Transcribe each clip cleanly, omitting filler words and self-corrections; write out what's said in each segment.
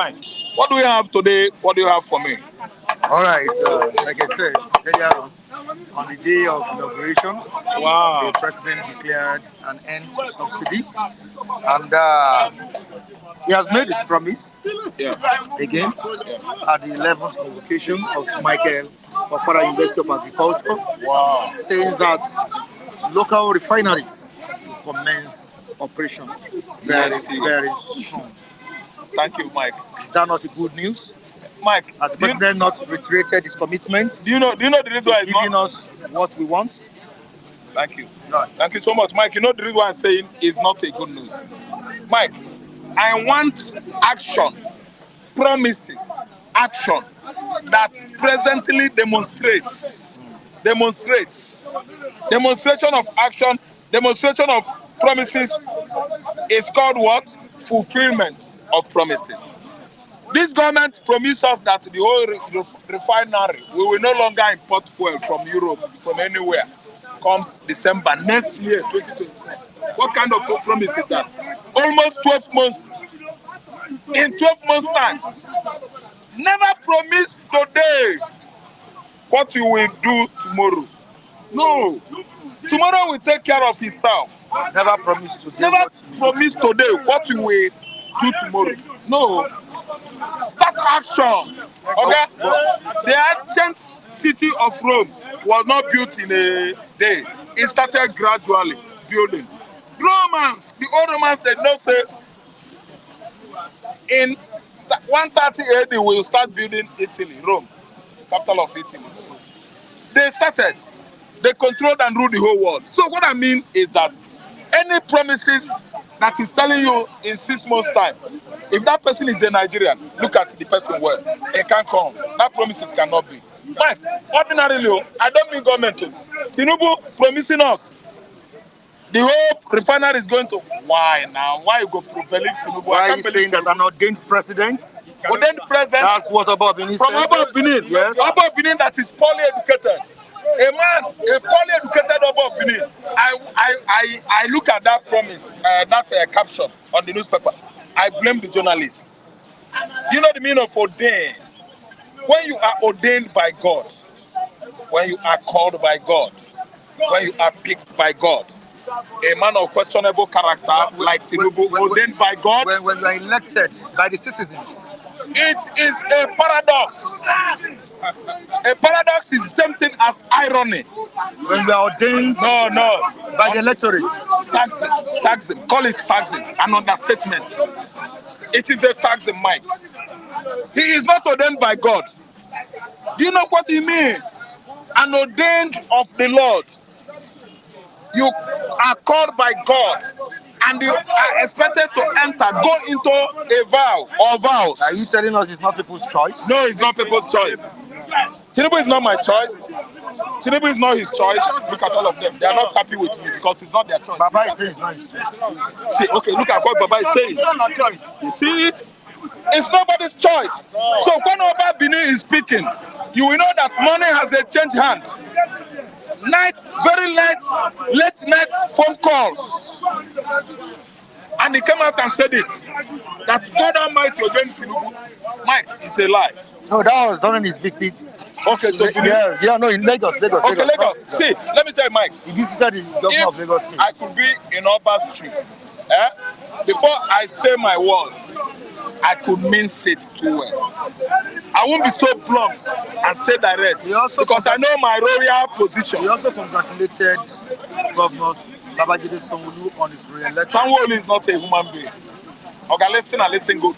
Mike, what do we have today? What do you have for me? All right, like I said earlier on the day of inauguration, Wow. the president declared an end to subsidy, and he has made his promise again at the 11th convocation of Michael Okpara University of Agriculture, saying that local refineries will commence operation very soon. Thank you, Mike. Is that not a good news? Mike, has the president not reiterated his commitment? Do you know the reason why he's giving us what we want? Thank you. Thank you so much, Mike. You know the reason why I'm saying is not a good news. Mike, I want action, promises, action that presently demonstrates. Demonstration of action, demonstration of promises is called what? Fulfillment of promises. This government promised us that the whole refinery, we will no longer import fuel from Europe, from anywhere, comes December next year, 2024. What kind of promise is that? Almost 12 months. In 12 months' time. Never promise today what you will do tomorrow. No. Tomorrow will take care of itself. Never promise today. Never promise today what you will do tomorrow. No. Start action. Okay? The ancient city of Rome was not built in a day. It started gradually building. Romans, the old Romans, they don't say in 130 AD we will start building Italy, Rome, capital of Italy. They started. They controlled and ruled the whole world. So what I mean is that any promises that is telling you in 6 months' time, if that person is a Nigerian, look at the person well. It can't come. That promises cannot be. But ordinarily, I don't mean government. Tinubu promising us the whole refinery is going to. Why now? Why you go believe Tinubu? Why are you saying that an ordained president? Ordained president. That's what Oba Benin said. From Oba Benin. Yes. Oba Benin that is poorly educated. A poorly educated Oba Benin. I look at that promise, that caption on the newspaper. I blame the journalists. You know the meaning of ordained? When you are ordained by God, when you are called by God, when you are picked by God, a man of questionable character like Tinubu, ordained by God. When you are elected by the citizens. It is a paradox. A paradox is the same thing as irony. When we are ordained by the electorate. Saxon. Call it Saxon, an understatement. It is a Saxon, Mike. He is not ordained by God. Do you know what he means? An ordained of the Lord. You are called by God and you are expected to go into a vow or vows. Are you telling us it's not people's choice? No, it's not people's choice. Tinubu is not my choice. Tinubu is not his choice. Look at all of them. They are not happy with me because it's not their choice. Baba is saying it's not his choice. See, okay, look at what Baba is saying. It's not our choice. You see it? It's nobody's choice. So when Oba Benin is speaking, you will know that money has a change hand. Very late night phone calls. And he came out and said it. That God Almighty ordained Tinubu. Mike, it's a lie. No, that was during his visits. Okay, to Benin. No, in Lagos. Okay, Lagos. See, let me tell you, Mike. He visited the governor of Lagos State. I could be in Oba's Street. Before I say my word, I could mince it too well. I won't be so blunt and say direct because I know my royal position. He also congratulated Governor Babajide Sanwo-Olu on his re-election. Sanwo-Olu is not a human being. Okay, listen good.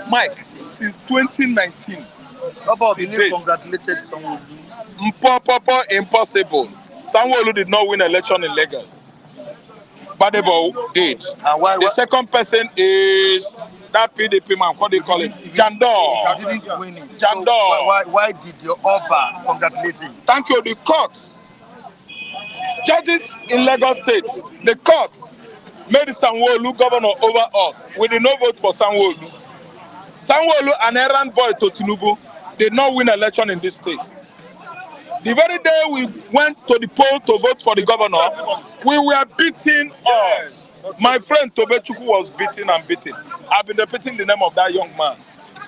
Mike, since 2019, Oba Benin congratulated Sanwo-Olu. Impossible. Sanwo-Olu did not win election in Lagos. Badebo did. The second person is that PDP man, what do you call it? Jandor. He didn't win it. Jandor. So why did your Oba congratulate him? Thank you. The courts, judges in Lagos State, the court made Sanwo-Olu governor over us. We did not vote for Sanwo-Olu. Sanwo-Olu, an errand boy to Tinubu, did not win election in this state. The very day we went to the poll to vote for the governor, we were beaten up. My friend Tobechukwu was beaten and beaten. I've been repeating the name of that young man.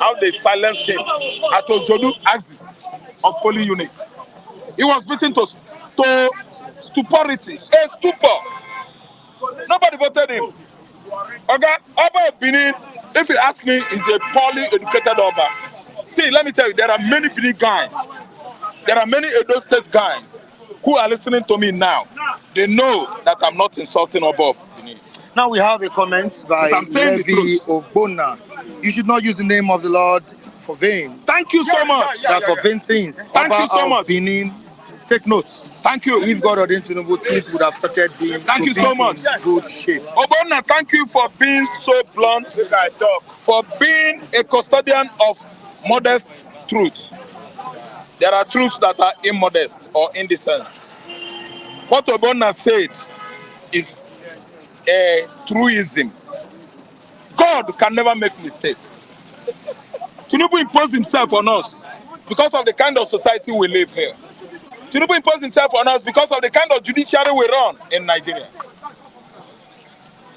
how they silenced him at Ojodu axis of polling units. He was beaten to stupority, a stupor. Nobody voted him. Okay, Oba of Benin, if you ask me, is a poorly educated Oba. See, let me tell you, there are many Benin guys. There are many Edo State guys who are listening to me now. They know that I'm not insulting Oba of Benin. Now we have a comment by Levi Ogbonna. You should not use the name of the Lord for vain. Thank you so much. That's for vain things. Thank you so much. Benin, take notes. Thank you. If God ordained Tinubu, things would have started being thank you so much. Good shape. Ogbonna, thank you for being so blunt, for being a custodian of modest truth. There are truths that are immodest or indecent. What Ogbonna said is a truism. God can never make mistake. Tinubu imposed himself on us because of the kind of society we live here. Tinubu imposed himself on us because of the kind of judiciary we run in Nigeria.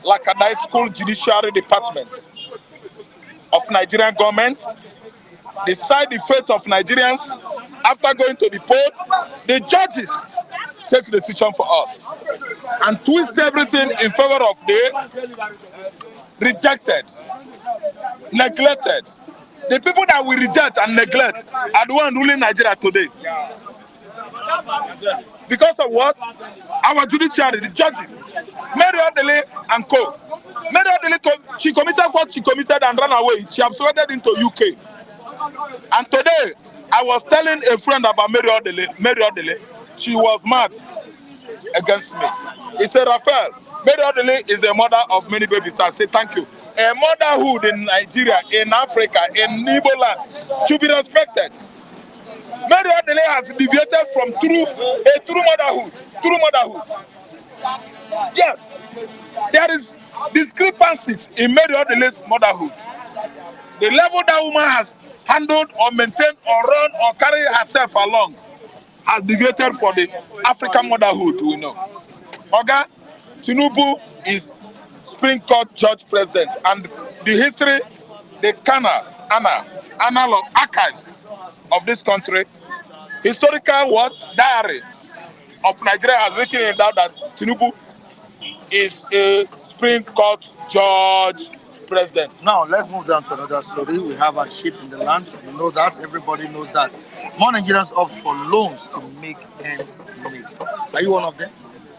Like a high school judiciary department of Nigerian government, decide the fate of Nigerians. After going to the poll, the judges take the decision for us and twist everything in favor of the rejected, neglected. The people that we reject and neglect are the ones ruling Nigeria today. Because of what? Our judiciary, the judges, Mary Odele and co. Mary Odele, she committed what she committed and ran away. She absconded into UK. And today, I was telling a friend about Mary Odele. She was mad against me. He said, Raphael, Mary Odele is a mother of many babies. I say, thank you. A motherhood in Nigeria, in Africa, in Igbo land should be respected. Mary Odele has deviated from true motherhood. Yes, there is discrepancies in Mary Odele's motherhood. The level that woman has handled or maintained or run or carry herself along has deviated for the African motherhood we know. Oga, Tinubu is Supreme Court Judge President, and the history, the analog archives of this country, historical diary of Nigeria has written it down that Tinubu is a Supreme Court Judge President. Now let's move down to another story. We have a ship in the land. You know that. Everybody knows that. More Nigerians opt for loans to make ends meet. Are you one of them?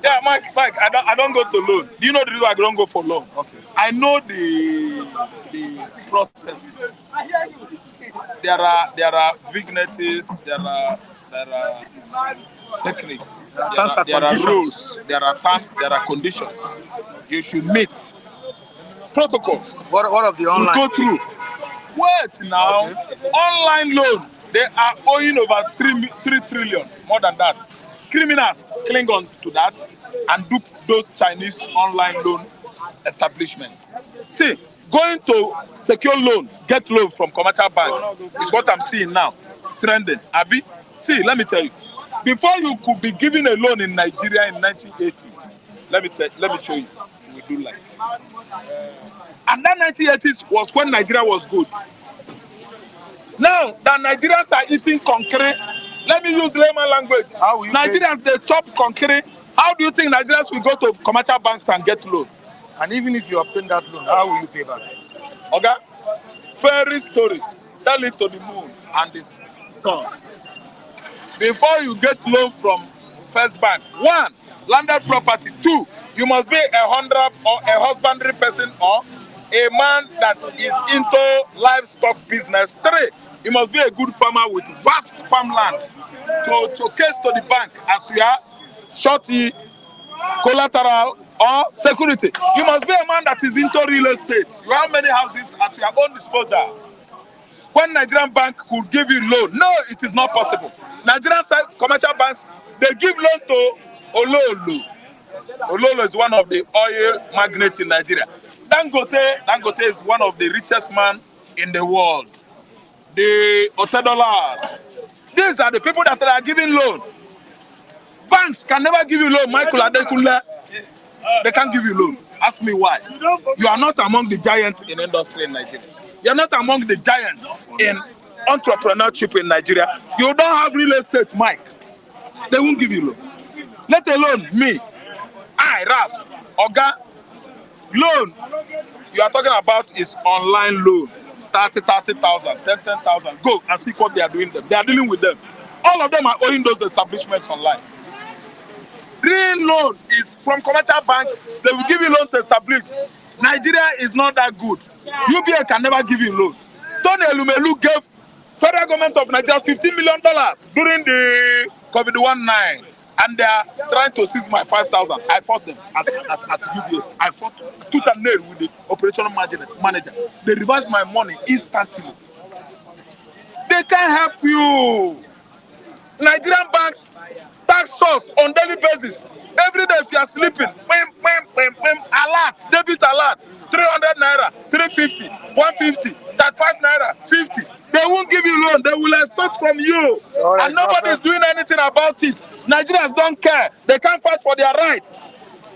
Yeah, Mike, I don't go to loan. Do you know the reason I don't go for loan? Okay. I know the processes. There are vignettes, there are techniques, there are rules, there are terms, there are conditions. You should meet protocols. What of the online? You go through. Wait now. Okay. Online loan, they are owing over 3 trillion, more than that. Criminals cling on to that and dupe those Chinese online loan establishments. See, going to secure loan, get loan from commercial banks is what I'm seeing now, trending. Abi, see, let me tell you, before you could be given a loan in Nigeria in 1980s, let me show you, we do like this. And that 1980s was when Nigeria was good. Now that Nigerians are eating concrete, let me use layman language. Nigerians, they chop concrete. How do you think Nigerians will go to commercial banks and get loan? And even if you obtain that loan, how will you pay back? Okay? Fairy stories. Tell it to the moon and the sun. Before you get loan from First Bank, 1, landed property. 2, you must be a husbandry person or a man that is into livestock business. 3, you must be a good farmer with vast farmland to showcase to the bank as you are shorty, collateral, or security. You must be a man that is into real estate. You have many houses at your own disposal. When Nigerian bank could give you loan, no, it is not possible. Nigerian commercial banks, they give loan to Ololo. Ololo is one of the oil magnates in Nigeria. Dangote is one of the richest men in the world. The Otedolas. These are the people that are giving loan. Banks can never give you loan, Michael Adekunle. They can't give you loan. Ask me why. You are not among the giants in industry in Nigeria. You're not among the giants in entrepreneurship in Nigeria. You don't have real estate, Mike. They won't give you loan. Let alone me, Raf, Oga, loan. You are talking about is online loan. 30,000, 10,000. Go and see what they are doing them. They are dealing with them. All of them are owing those establishments online. Real loan is from commercial bank. They will give you loan to establish. Nigeria is not that good. UBA can never give you loan. Tony Elumelu gave federal government of Nigeria $15 million during the COVID-19, and they are trying to seize my 5,000. I fought them at UBA. I fought tooth and nail with the operational manager. They reversed my money instantly. They can't help you. Nigerian banks tax us on daily basis. Every day if you are sleeping, alert, debit alert, 300 naira, 350, 150, 35 naira, 50. They won't give you loan. They will extort from you. Right, and nobody is doing anything about it. Nigerians don't care. They can't fight for their rights.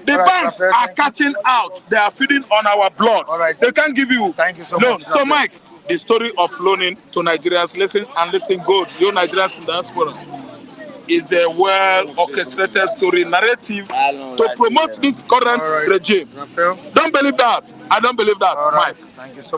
The banks are catching out. They are feeding on our blood. They can't give you loan. So Mike, the story of loaning to Nigerians, listen good. You Nigerians in the diaspora, is a well-orchestrated story narrative to promote this current regime. Don't believe that. I don't believe that, Mike. Thank you so much.